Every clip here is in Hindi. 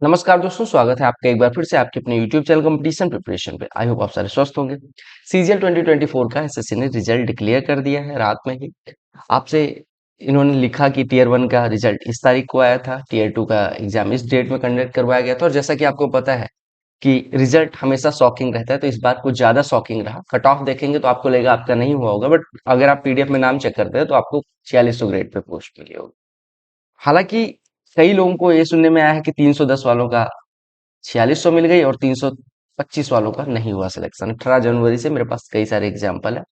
नमस्कार दोस्तों, स्वागत है आपका एक बार फिर से आपके अपने YouTube चैनल कंपटीशन प्रिपरेशन पे। आई होप आप सारे स्वस्थ होंगे। सीजीएल 2024 का एसएससी ने रिजल्ट डिक्लेयर कर दिया है रात में ही। आपसे इन्होंने लिखा कि टीयर 1 का रिजल्ट इस तारीख को आया था, टीयर 2 का एग्जाम इस डेट में कंडक्ट करवाया गया था। और जैसा कि आपको पता है कि रिजल्ट हमेशा शॉकिंग रहता है, तो इस बार कुछ ज्यादा शॉकिंग रहा। कट ऑफ देखेंगे तो आपको लगेगा आपका नहीं हुआ होगा, बट अगर आप पीडीएफ में नाम चेक करते हैं तो आपको 4600 ग्रेड पे पोस्ट मिली होगी। हालांकि कई लोगों को ये सुनने में आया है कि 310 वालों का 4600 मिल गई और 325 वालों का नहीं हुआ सिलेक्शन। 18 जनवरी से मेरे पास कई सारे एग्जाम्पल है।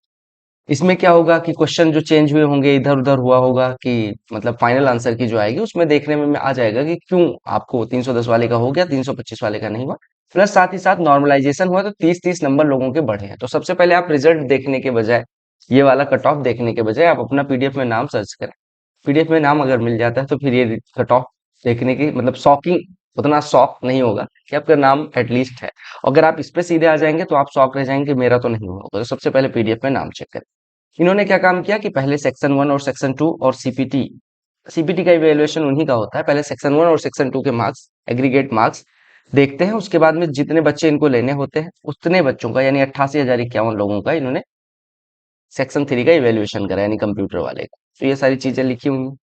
इसमें क्या होगा कि क्वेश्चन जो चेंज हुए होंगे, इधर उधर हुआ होगा, कि मतलब फाइनल आंसर की जो आएगी उसमें देखने में आ जाएगा कि क्यों आपको 310 वाले का हो गया, 325 वाले का नहीं हुआ। प्लस साथ ही साथ नॉर्मलाइजेशन हुआ तो 30-30 नंबर लोगों के बढ़े हैं। तो सबसे पहले आप रिजल्ट देखने के बजाय, ये वाला कट ऑफ देखने के बजाय, आप अपना पीडीएफ में नाम सर्च करें। पीडीएफ में नाम अगर मिल जाता है तो फिर ये कट ऑफ देखने की मतलब शॉकिंग, उतना शॉक नहीं होगा कि आपका नाम एटलीस्ट है। अगर आप इस पे सीधे आ जाएंगे तो आप शॉक रह जाएंगे कि मेरा तो नहीं हुआ होगा। तो सबसे पहले पीडीएफ में नाम चेक करें। इन्होंने क्या काम किया कि पहले सेक्शन 1 और सेक्शन 2 और सीपीटी, सीपीटी का इवेल्युएशन उन्हीं का होता है। पहले सेक्शन 1 और सेक्शन 2 के मार्क्स, एग्रीगेट मार्क्स देखते हैं। उसके बाद में जितने बच्चे इनको लेने होते हैं उतने बच्चों का, यानी 88,051 लोगों का इन्होंने सेक्शन 3 का इवेल्युएशन करा, यानी कंप्यूटर वाले का। तो ये सारी चीजें लिखी हुई हैं।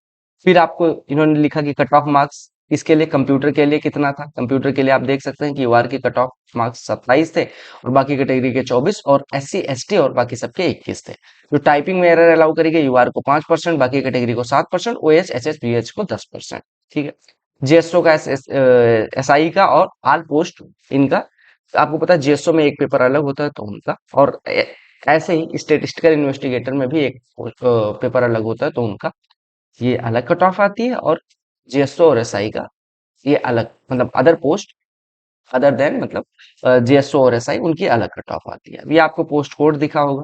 फिर आपको इन्होंने लिखा कि कट ऑफ मार्क्स इसके लिए, कंप्यूटर के लिए कितना था। कंप्यूटर के लिए आप देख सकते हैं कि यूआर के कट ऑफ मार्क्स 27 थे और बाकी कैटेगरी के 24, और एससी एसटी और बाकी सबके 21 थे। जो टाइपिंग में एरर अलाउ करेगी, यूआर को 5%, बाकी कैटेगरी को 7%, ओएच एचएस बीएच को 10%। ठीक है। जेएसओ का, एसआई का और आल पोस्ट इनका, आपको पता है जेएसओ में एक पेपर अलग होता है तो उनका, और ऐसे ही स्टेटिस्टिकल इन्वेस्टिगेटर में भी एक पेपर अलग होता है तो उनका ये अलग कट ऑफ आती है। और जेएसओ और एसआई का ये अलग, मतलब अदर पोस्ट, अदर देन मतलब जेएसओ और एसआई, उनकी अलग कट ऑफ आती है। अभी आपको पोस्ट कोड दिखा होगा।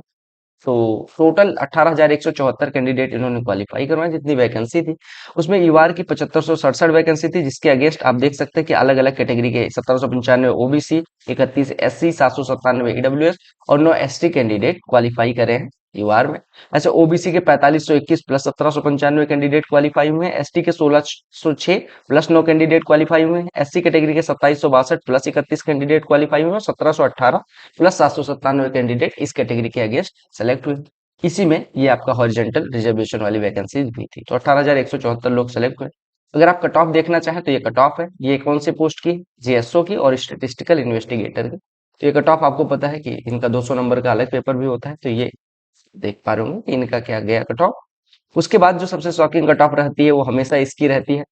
तो टोटल 18,174 कैंडिडेट इन्होंने क्वालिफाई करवाए, जितनी वैकेंसी थी उसमें यूआर की 7567 वैकेंसी थी, जिसके अगेंस्ट आप देख सकते हैं कि अलग अलग कैटेगरी के 1795 ओबीसी, 31 एससी, 797 ईडब्ल्यूएस और 9 एसटी कैंडिडेट क्वालिफाई करे हैं यूआर में। ऐसे ओबीसी के 4521 प्लस 1795 कैंडिडेट क्वालिफाई हुए हैं, एसटी के 1606 प्लस 9 कैंडिडेट क्वालिफाई हुए हैं, एससी कैटेगरी के 2762 प्लस 31 कैंडिडेट क्वालिफाई हुए हैं, 1718 प्लस 797 कैंडिडेट इस कैटेगरी के अगेंस्ट सेलेक्ट हुए। इसी में ये आपका हॉरिजेंटल रिजर्वेशन वाली वैकेंसी भी थी। तो 18,174 लोग सेलेक्ट हुए। अगर आप कट ऑफ देखना चाहें तो ये कट ऑफ है। ये कौन से पोस्ट की, जेएसओ की और स्टेटिस्टिकल इन्वेस्टिगेटर की। तो ये कट ऑफ आपको पता है कि इनका 200 नंबर का अलग पेपर भी होता है, तो ये देख पा रहे होंगे कि इनका क्या गया कट ऑफ। उसके बाद जो सबसे शॉकिंग कट ऑफ रहती है वो हमेशा इसकी रहती है,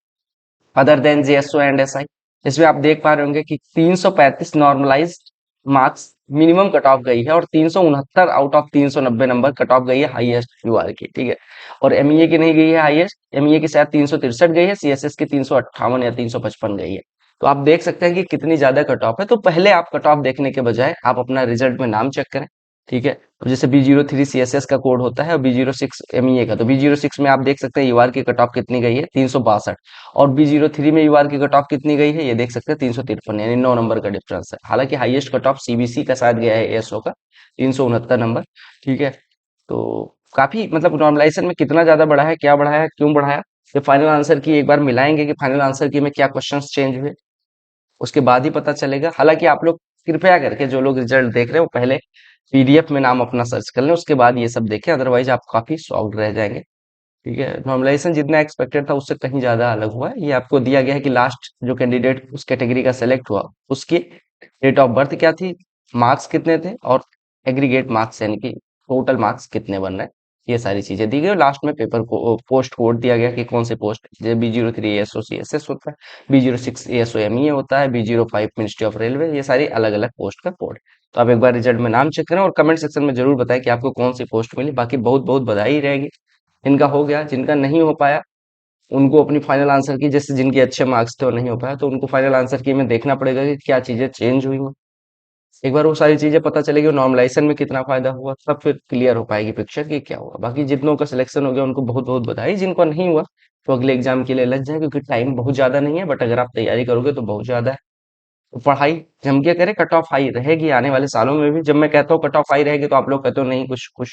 other than JSO and SI. इसमें आप देख पा रहे होंगे कि 335 normalised marks minimum cut off गई है, और 369 out of 390 number cut off गई है हाईएस्ट यूआर की। ठीक है। और एमईए की नहीं गई है हाईएस्ट, एमईए की शायद 363 गई है, सीएसएस की 358 या 355 गई है। तो आप देख सकते हैं कि कितनी ज्यादा कट ऑफ है। तो पहले आप कट ऑफ देखने के बजाय आप अपना रिजल्ट में नाम चेक करें। ठीक है। अब जैसे B03 सीएसएस का कोड होता है और B06 एमईए का, तो B06 में आप देख सकते हैं यूआर की कट ऑफ कितनी गई है, 362। और B03 में यूआर की कट ऑफ कितनी गई है, ये देख सकते हैं 353, यानी 9 नंबर का डिफरेंस है। हालांकि हाईएस्ट कट ऑफ सीबीसी का शायद गया है एएसओ का, 369 नंबर। ठीक है। तो काफी मतलब नॉर्मलाइजेशन में कितना ज्यादा बढ़ा है, क्या बढ़ाया है, क्यों बढ़ाया, ये फाइनल आंसर की एक बार मिलाएंगे कि फाइनल आंसर की में क्या क्वेश्चंस चेंज हुए, उसके बाद ही पता चलेगा। हालांकि आप लोग कृपया करके, जो लोग रिजल्ट देख रहे हो, पहले पीडीएफ में नाम अपना सर्च कर लें, उसके बाद ये सब देखें, अदरवाइज आप काफी शॉक्ड रह जाएंगे। ठीक है। नॉर्मलाइजेशन जितना एक्सपेक्टेड था उससे कहीं ज्यादा अलग हुआ है। ये आपको दिया गया है कि लास्ट जो कैंडिडेट उस कैटेगरी का सेलेक्ट हुआ उसकी डेट ऑफ बर्थ क्या थी, मार्क्स कितने थे, और एग्रीगेट मार्क्स यानी कि टोटल मार्क्स कितने बन रहे हैं, ये सारी चीजें दी गई। और लास्ट में पेपर को पोस्ट कोड दिया गया कि कौन से पोस्ट, जैसे B03 एएसओ सीएसएस होता है, B06 एएसओ एमईए होता है, B05 मिनिस्ट्री ऑफ रेलवे, ये सारी अलग अलग पोस्ट का कोड। तो आप एक बार रिजल्ट में नाम चेक करें और कमेंट सेक्शन में जरूर बताएं कि आपको कौन सी पोस्ट मिली। बाकी बहुत बहुत बधाई रहेगी। इनका हो गया, जिनका नहीं हो पाया उनको अपनी फाइनल आंसर की, जैसे जिनके अच्छे मार्क्स थे और नहीं हो पाया, तो उनको फाइनल आंसर की में देखना पड़ेगा कि क्या चीजें चेंज हुई हैं। एक बार वो सारी चीजें पता चलेगी, नॉर्मलाइजेशन में कितना फायदा हुआ, तब फिर क्लियर हो पाएगी पिक्चर कि क्या हुआ। बाकी जितनों का सिलेक्शन हो गया उनको बहुत बहुत बधाई, जिनको नहीं हुआ तो अगले एग्जाम के लिए लग जाए, क्योंकि टाइम बहुत ज्यादा नहीं है, बट अगर आप तैयारी करोगे तो बहुत ज्यादा है। तो पढ़ाई जम के करें, कट ऑफ हाई रहेगी आने वाले सालों में भी। जब मैं कहता हूँ कट ऑफ हाई रहेगी तो आप लोग कहते हो नहीं कुछ कुछ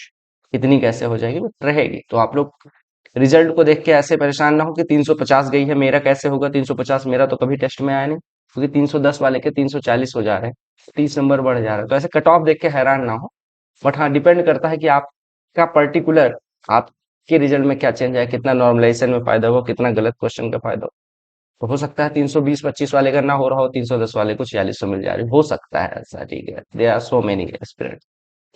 इतनी कैसे हो जाएगी, बट रहेगी। तो आप लोग रिजल्ट को देख के ऐसे परेशान ना हो कि 350 गई है, मेरा कैसे होगा 350, मेरा तो कभी टेस्ट में आया नहीं। क्योंकि 310 वाले के 340 हो जा रहे हैं, 30 नंबर बढ़ जा रहा है। तो ऐसे कट ऑफ देख के हैरान ना हो। बट हाँ, डिपेंड करता है कि आपका पर्टिकुलर आपके रिजल्ट में क्या चेंज है, कितना नॉर्मलाइजेशन में फायदा हुआ, कितना गलत क्वेश्चन का फायदा हो। तो हो सकता है 320-25 वाले का ना हो रहा हो, 310 वाले को 4600 मिल जा रही हो सकता है ऐसा। ठीक है, they are so many aspirant.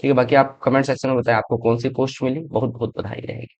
ठीक है, बाकी आप कमेंट सेक्शन में बताएं आपको कौन सी पोस्ट मिली। बहुत बहुत बधाई रहेगी।